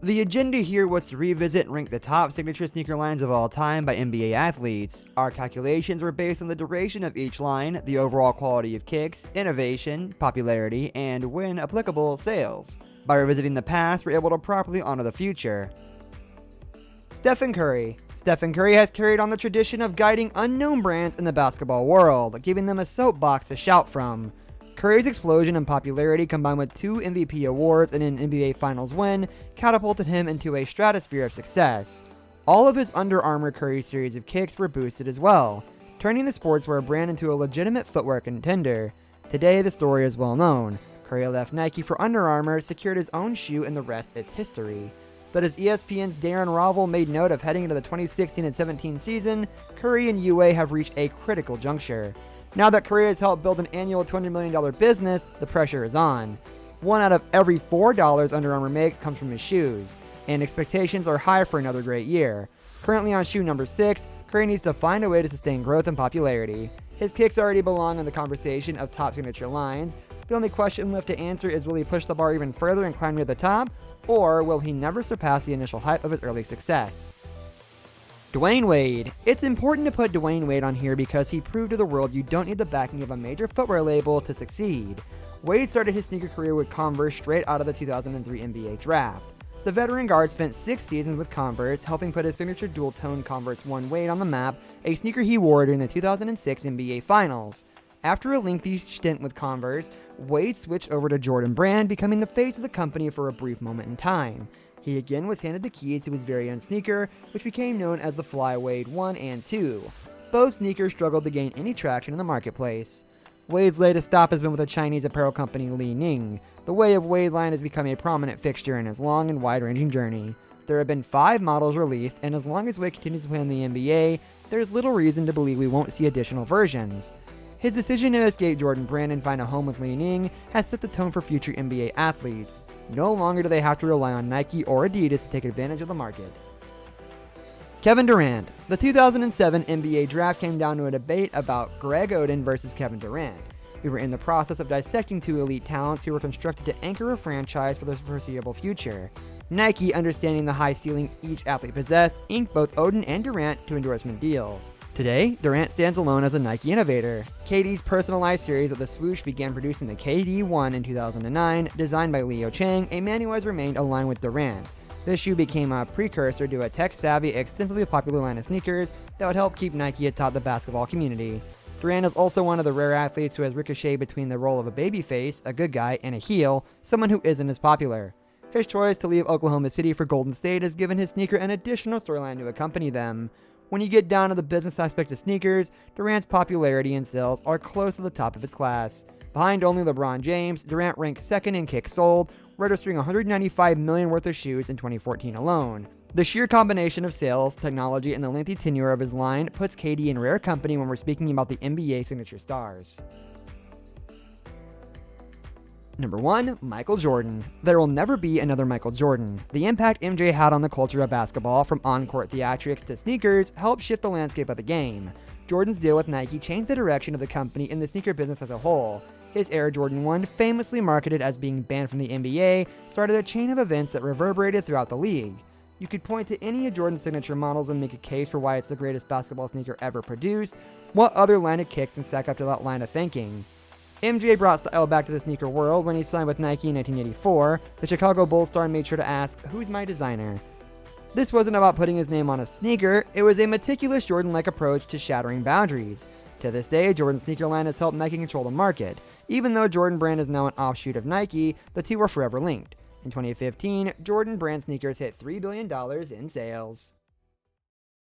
The agenda here was to revisit and rank the top signature sneaker lines of all time by NBA athletes. Our calculations were based on the duration of each line, the overall quality of kicks, innovation, popularity, and, when applicable, sales. By revisiting the past, we're able to properly honor the future. Stephen Curry. Stephen Curry has carried on the tradition of guiding unknown brands in the basketball world, giving them a soapbox to shout from. Curry's explosion in popularity, combined with 2 MVP awards and an NBA Finals win, catapulted him into a stratosphere of success. All of his Under Armour Curry series of kicks were boosted as well, turning the sportswear brand into a legitimate footwear contender. Today, the story is well known. Curry left Nike for Under Armour, secured his own shoe, and the rest is history. But as ESPN's Darren Rovell made note of heading into the 2016 and 17 season, Curry and UA have reached a critical juncture. Now that Curry has helped build an annual $200 million business, the pressure is on. 1 out of every $4 Under Armour makes comes from his shoes, and expectations are high for another great year. Currently on shoe number 6, Curry needs to find a way to sustain growth and popularity. His kicks already belong in the conversation of top signature lines. The only question left to answer is, will he push the bar even further and climb near the top, or will he never surpass the initial hype of his early success? Dwayne Wade. It's important to put Dwayne Wade on here because he proved to the world you don't need the backing of a major footwear label to succeed. Wade started his sneaker career with Converse straight out of the 2003 NBA draft. The veteran guard spent 6 seasons with Converse, helping put his signature dual-tone Converse 1 Wade on the map, a sneaker he wore during the 2006 NBA Finals. After a lengthy stint with Converse, Wade switched over to Jordan Brand, becoming the face of the company for a brief moment in time. He again was handed the keys to his very own sneaker, which became known as the Fly Wade 1 and 2. Both sneakers struggled to gain any traction in the marketplace. Wade's latest stop has been with the Chinese apparel company Li Ning. The Way of Wade line has become a prominent fixture in his long and wide-ranging journey. There have been 5 models released, and as long as Wade continues to play in the NBA, there's little reason to believe we won't see additional versions. His decision to escape Jordan Brand and find a home with Li Ning has set the tone for future NBA athletes. No longer do they have to rely on Nike or Adidas to take advantage of the market. Kevin Durant. The 2007 NBA draft came down to a debate about Greg Oden versus Kevin Durant. We were in the process of dissecting 2 elite talents who were constructed to anchor a franchise for the foreseeable future. Nike, understanding the high ceiling each athlete possessed, inked both Oden and Durant to endorsement deals. Today, Durant stands alone as a Nike innovator. KD's personalized series of the swoosh began producing the KD1 in 2009, designed by Leo Chang, a man who has remained aligned with Durant. This shoe became a precursor to a tech-savvy, extensively popular line of sneakers that would help keep Nike atop the basketball community. Durant is also one of the rare athletes who has ricocheted between the role of a babyface, a good guy, and a heel, someone who isn't as popular. His choice to leave Oklahoma City for Golden State has given his sneaker an additional storyline to accompany them. When you get down to the business aspect of sneakers, Durant's popularity and sales are close to the top of his class. Behind only LeBron James, Durant ranks second in kicks sold, registering $195 million worth of shoes in 2014 alone. The sheer combination of sales, technology, and the lengthy tenure of his line puts KD in rare company when we're speaking about the NBA signature stars. Number 1. Michael Jordan. There will never be another Michael Jordan. The impact MJ had on the culture of basketball, from on-court theatrics to sneakers, helped shift the landscape of the game. Jordan's deal with Nike changed the direction of the company and the sneaker business as a whole. His Air Jordan 1, famously marketed as being banned from the NBA, started a chain of events that reverberated throughout the league. You could point to any of Jordan's signature models and make a case for why it's the greatest basketball sneaker ever produced. What other line of kicks can stack up to that line of thinking? MJ brought style back to the sneaker world when he signed with Nike in 1984. The Chicago Bulls star made sure to ask, "Who's my designer?" This wasn't about putting his name on a sneaker, it was a meticulous Jordan-like approach to shattering boundaries. To this day, Jordan's sneaker line has helped Nike control the market. Even though Jordan Brand is now an offshoot of Nike, the two are forever linked. In 2015, Jordan Brand sneakers hit $3 billion in sales.